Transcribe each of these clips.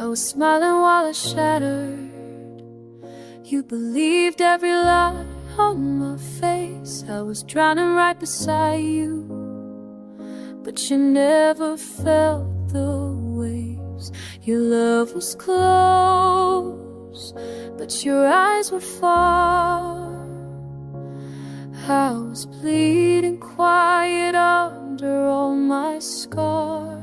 was smiling while I shattered. You believed every lie on my face. I was drowning right beside you, but you never felt the waves. Your love was close, but your eyes were far. I was bleeding quiet under all my scars.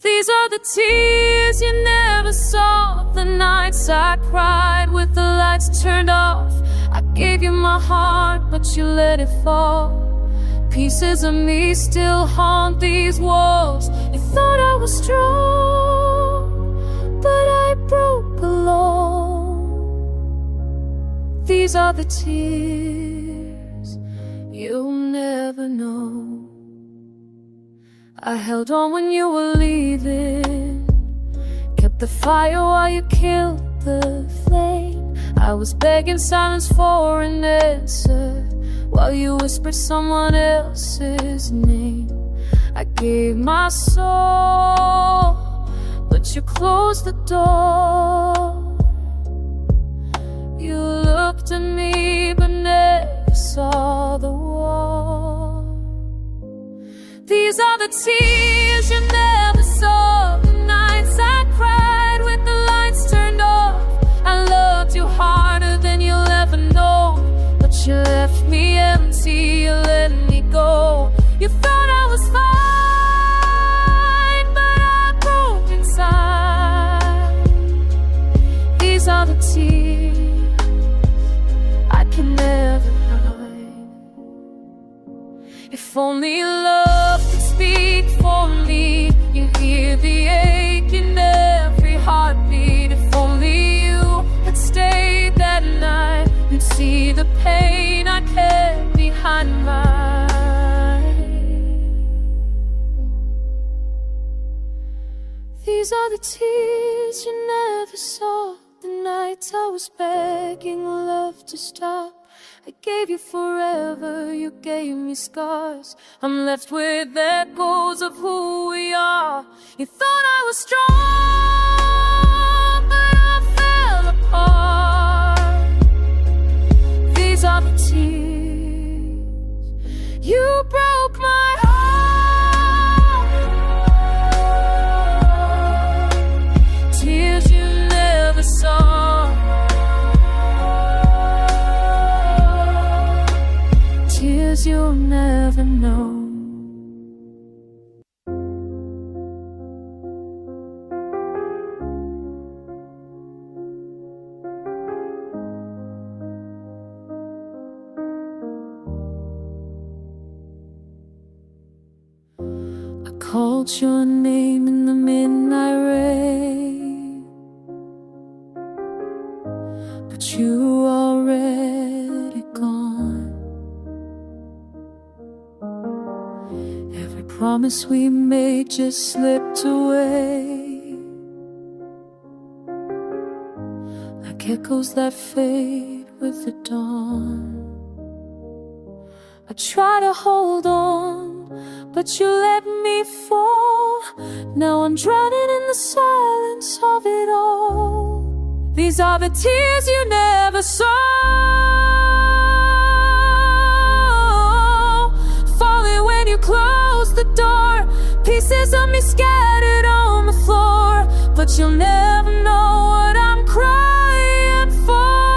These are the tears you never saw, the nights I cried with the lights turned off. I gave you my heart, but you let it fall. Pieces of me still haunt these walls. You thought I was strong, but I broke alone. These are the tears you'll never know. I held on when you were leaving, kept the fire while you killed the flame. I was begging silence for an answer, while you whispered someone else's name. I gave my soul, but you closed the door. You looked at me but never saw the wall. These are the tears you never saw, the nights I cried with the lights turned off. I loved you harder than you'll ever know, but you left me empty, you let me go. You thought I was fine, but I broke inside. These are the tears I can never hide. If only love could speak for me, you hear the ache in every heartbeat. If only you had stayed that night, you'd see the pain I kept behind my eyes. These are the tears you never saw, the nights I was begging love to stop. I gave you forever, you gave me scars. I'm left with echoes of who we are. You thought I was strong, but I fell apart. These are the tears you broke my heart. Tears you never saw, tears you'll never know. I called your name in the midnight rain, but you were already gone. Every promise we made just slipped away, like echoes that fade with the dawn. I try to hold on, but you let me fall. Now I'm drowning in the silence of it all. These are the tears you never saw, falling when you closed the door. Pieces of me scattered on the floor, but you'll never know what I'm crying for.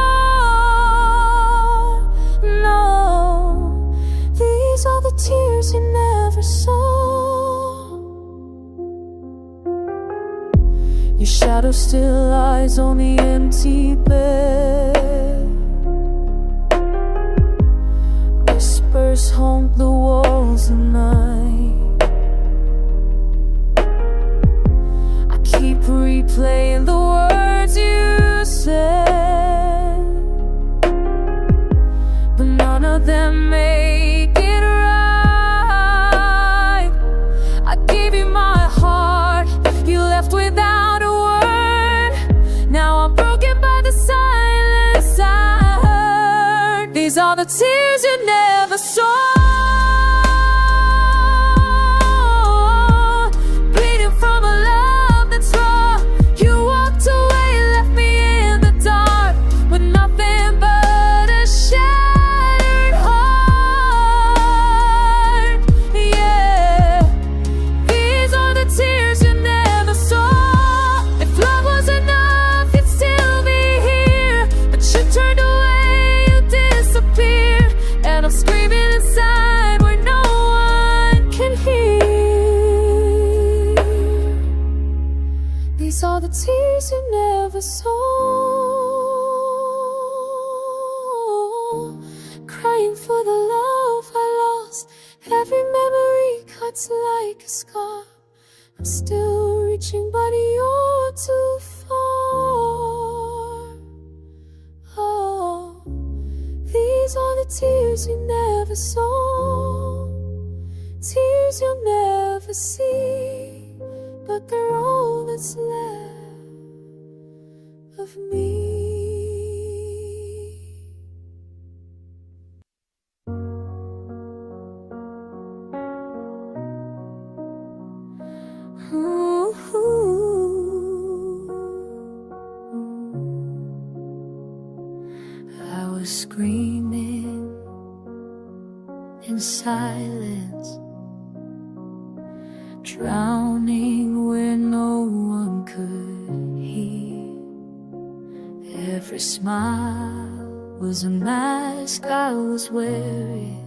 No, these are the tears you never saw. Your shadow still lies on the empty bed. Whispers haunt the walls at night. I keep replaying the words you said, but none of them make it right. I gave you my heart, you left without a word. Now I'm broken by the silence I heard. These are the tears you never saw. the tears you never saw, crying for the love I lost. Every memory cuts like a scar. I'm still reaching, but you're too far. Oh, these are the tears you never saw, tears you'll never see, but they're all that's left of me. I was screaming in silence, drowning where no one could hear. Every smile was a mask I was wearing,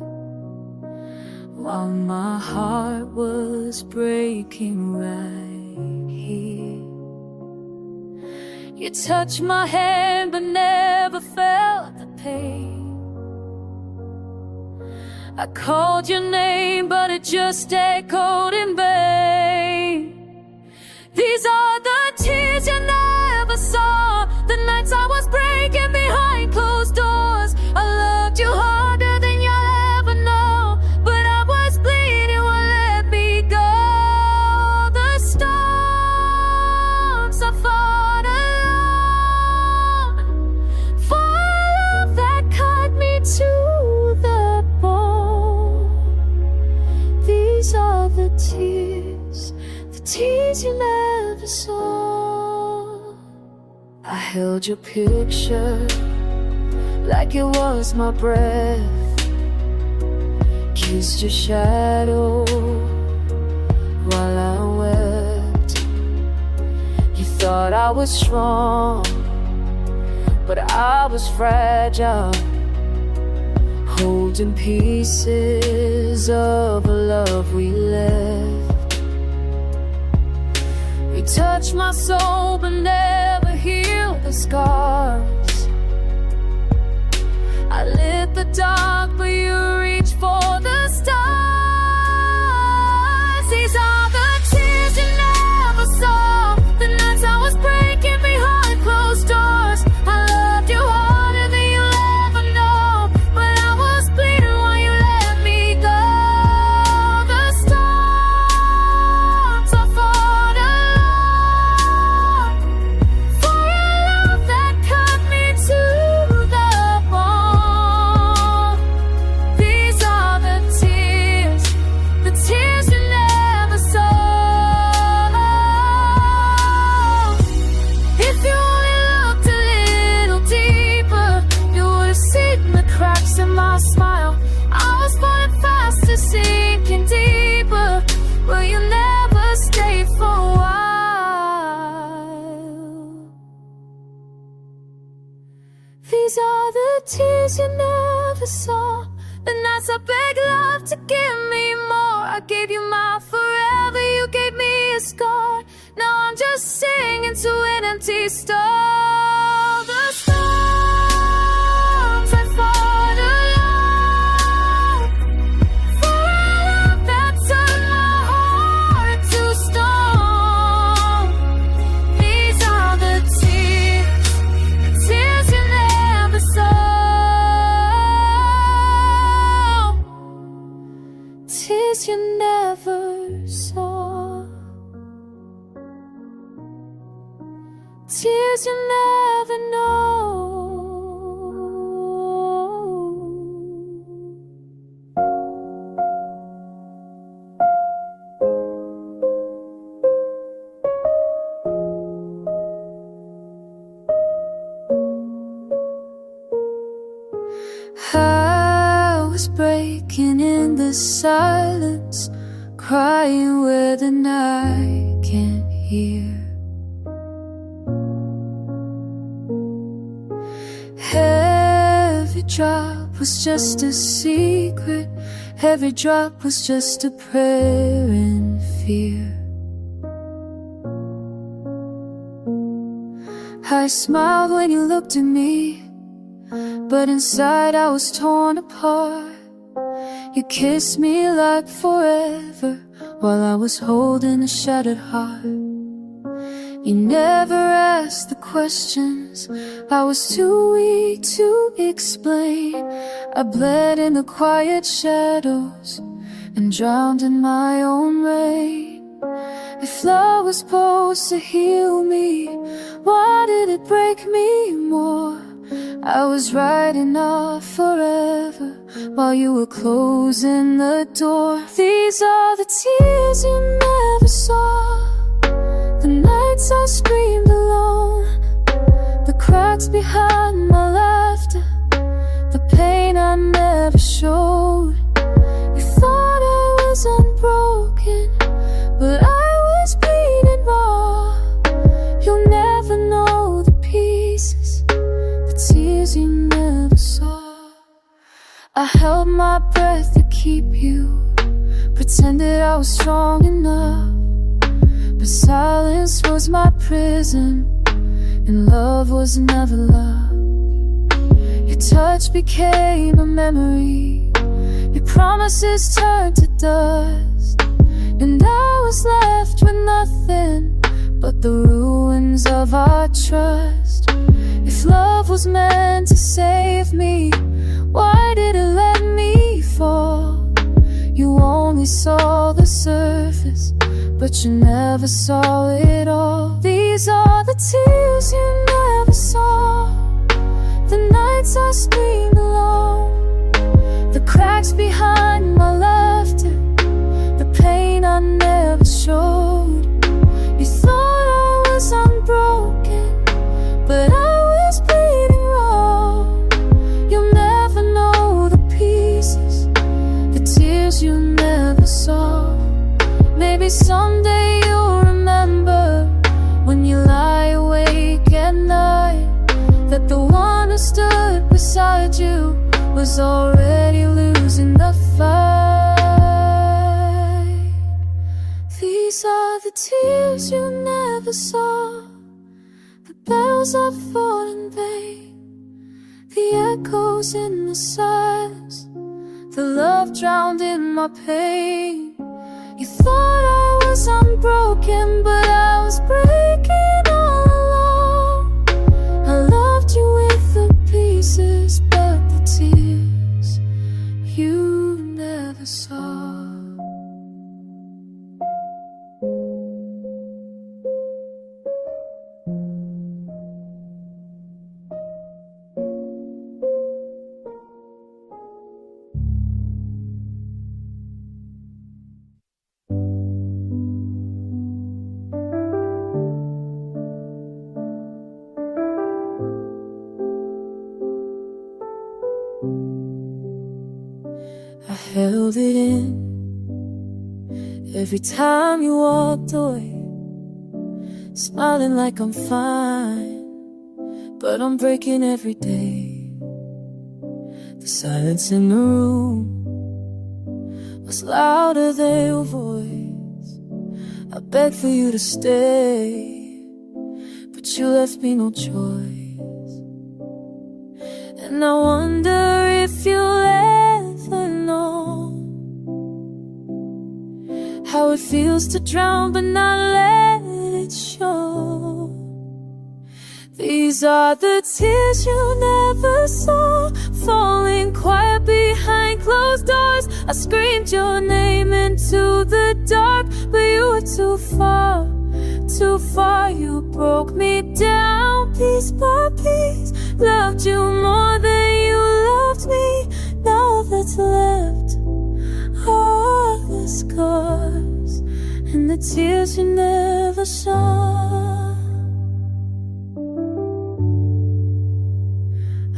while my heart was breaking right here. You touched my hand but never felt the pain. I called your name but it just echoed in vain. These are the tears you never saw, the nights I was breaking behind closed doors. I loved you harder than you'll ever know, but I was bleeding, won't let me go. The storms I fought alone, for a love that cut me to the bone. These are the tears you never saw. I held your picture like it was my breath, kissed your shadow while I wept. You thought I was strong, but I was fragile, holding pieces of a love we left. You touched my soul but never healed the scars. I lit the dark but you reached for the stars. These are the tears you never saw, the nights I was breaking behind closed doors. I loved you harder than you'll ever know, but I was bleeding while you let me go. The storms I fought alone, for a love that cut me to the bone. These are the tears you never saw. If you only looked a little deeper, you would have seen the cracks in my smile. I was falling faster, sinking deeper, but you never stayed for a while. These are the tears you never saw, the nights I begged love to give me more. I gave you my forever, you gave me a scar. Now I'm just singing to an empty stall. The storms I fought alone, for a love that turned my heart to stone. These are the tears you never saw, tears you never saw, tears you never know. I was breaking in the silence, crying where the night can't hear. Every drop was just a secret, every drop was just a prayer in fear. I smiled when you looked at me, but inside I was torn apart. You kissed me like forever, while I was holding a shattered heart. You never asked the questions, I was too weak to explain. I bled in the quiet shadows and drowned in my own rain. If love was supposed to heal me, why did it break me more? I was writing off forever while you were closing the door. These are the tears you never saw, the nights I screamed alone, the cracks behind my laughter, the pain I never showed. You thought I was unbroken, but I was bleeding raw. You'll never know the pieces, the tears you never saw. I held my breath to keep you, pretended I was strong enough, but silence was my prison, and love was never love. Your touch became a memory, your promises turned to dust, and I was left with nothing but the ruins of our trust. If love was meant to save me, why did it let me fall? You only saw the surface, but you never saw it all. These are the tears you never saw, the nights I screamed alone, the cracks behind my laughter, the pain I never showed. You thought I was unbroken, but I was bleeding raw. You'll never know the pieces, the tears you never saw. Maybe someday you'll remember, when you lie awake at night, that the one who stood beside you was already losing the fight. These are the tears you never saw, the bells I fought in vain, the echoes in the silence, the love drowned in my pain. You thought I was unbroken, but I was breaking all along. I loved you with the pieces, but the tears you never saw. I held it in every time you walked away, smiling like I'm fine, but I'm breaking every day. The silence in the room was louder than your voice. I begged for you to stay, but you left me no choice. And I wonder if you'll ever know how it feels to drown but not let it show. These are the tears you never saw, falling quiet behind closed doors. I screamed your name into the dark, but you were too far, too far. You broke me down piece by piece, loved you more than you loved me. Now that's left are the scars and the tears you never saw.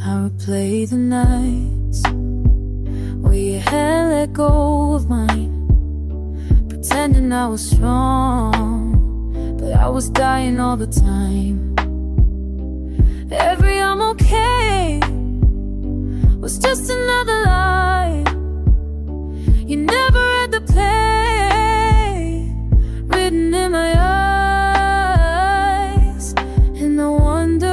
I replay the nights where your hand let go of mine, pretending I was strong, but I was dying all the time. Every I'm okay was just another lie. You never had the pain written in my eyes, and I wonder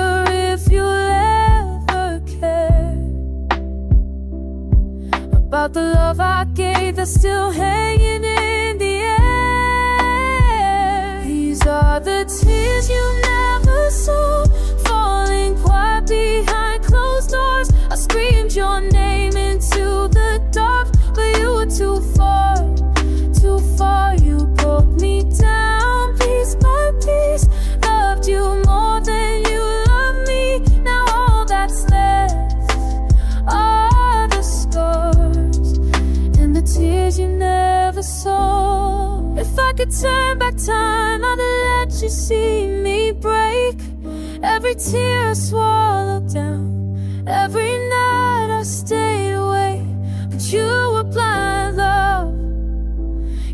the love I gave that's still hanging in the air. These are the tears you never saw, falling quiet behind closed doors. I screamed your name into the dark, but you were too far, too far. You broke me down piece by piece, loved you more than you loved me. Now all that's left are the scars and the tears you never saw. If I could turn back time, I'd let you see me break. Every tear I swallowed down, every night I stayed away. But you were blind, love.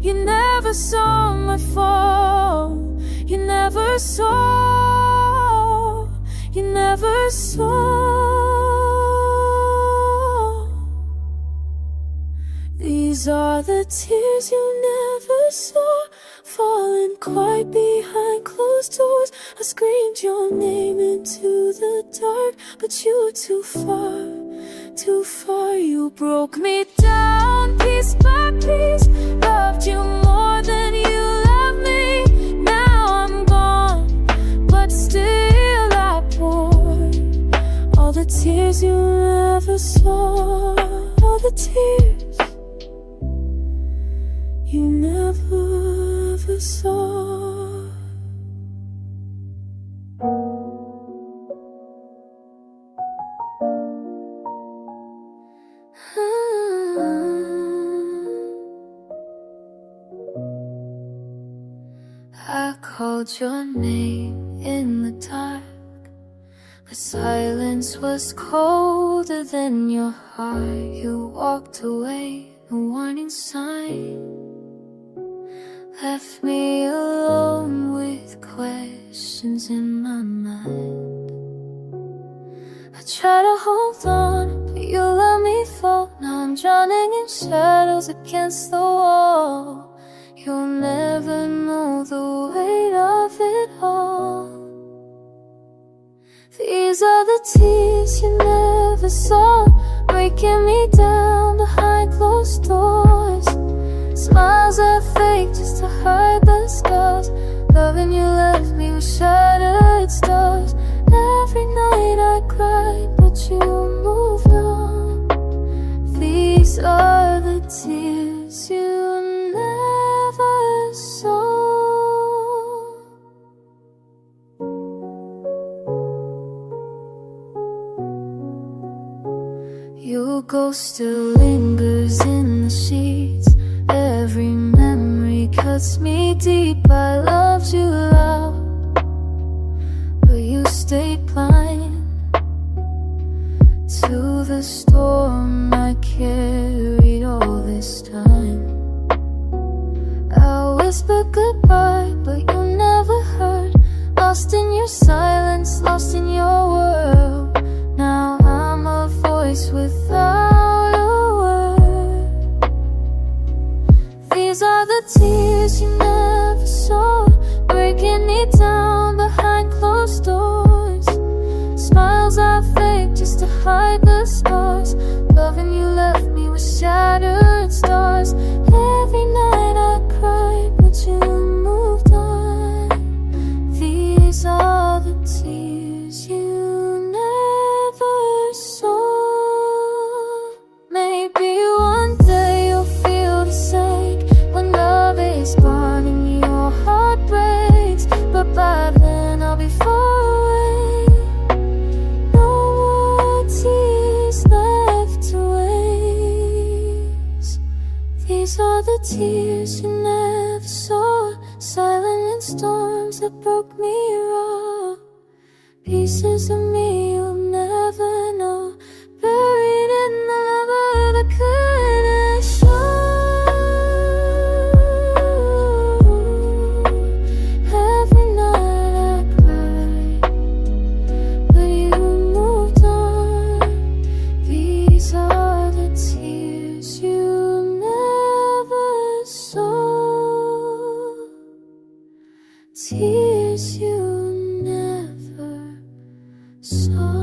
You never saw my fall. You never saw. You never saw. These are the tears you never saw, falling quiet behind closed doors. I screamed your name into the dark, but you were too far, too far. You broke me down piece by piece, loved you more than you loved me. Now I'm gone, but still I poured all the tears you never saw. All the tears you never ever saw. I called your name in the dark, but silence was colder than your heart. You walked away, no warning sign, left me alone with questions in my mind. I try to hold on, but you let me fall. Now I'm drowning in shadows against the wall. You'll never know the weight of it all. These are the tears you never saw, breaking me down behind closed doors. Smiles are fake just to hide the scars. Loving you left me with shattered stars. Every night I cried, but you moved on. These are the tears you never saw. Your ghost still lingers in the sheets. Every memory cuts me deep. I loved you loud, but you stayed blind to the storm I carried all this time. I whispered goodbye, but you never heard. Lost in your silence, lost in your world. Now I'm a voice without a word. These are the tears you never saw, breaking me down behind closed doors. Smiles are fake just to hide the scars. Loving you left me with shattered stars. Every night I cried, but you moved on. These are the tears you never saw. Maybe one day you'll feel the same when love is gone and your heart breaks. But by then I'll be far away. No more tears left to waste. These are the tears you never saw, silent in storms that broke me raw. Pieces of me you'll never know, buried in the love that couldn't show. Every night I cried, but you moved on. These are the tears you never saw. Tears you never saw.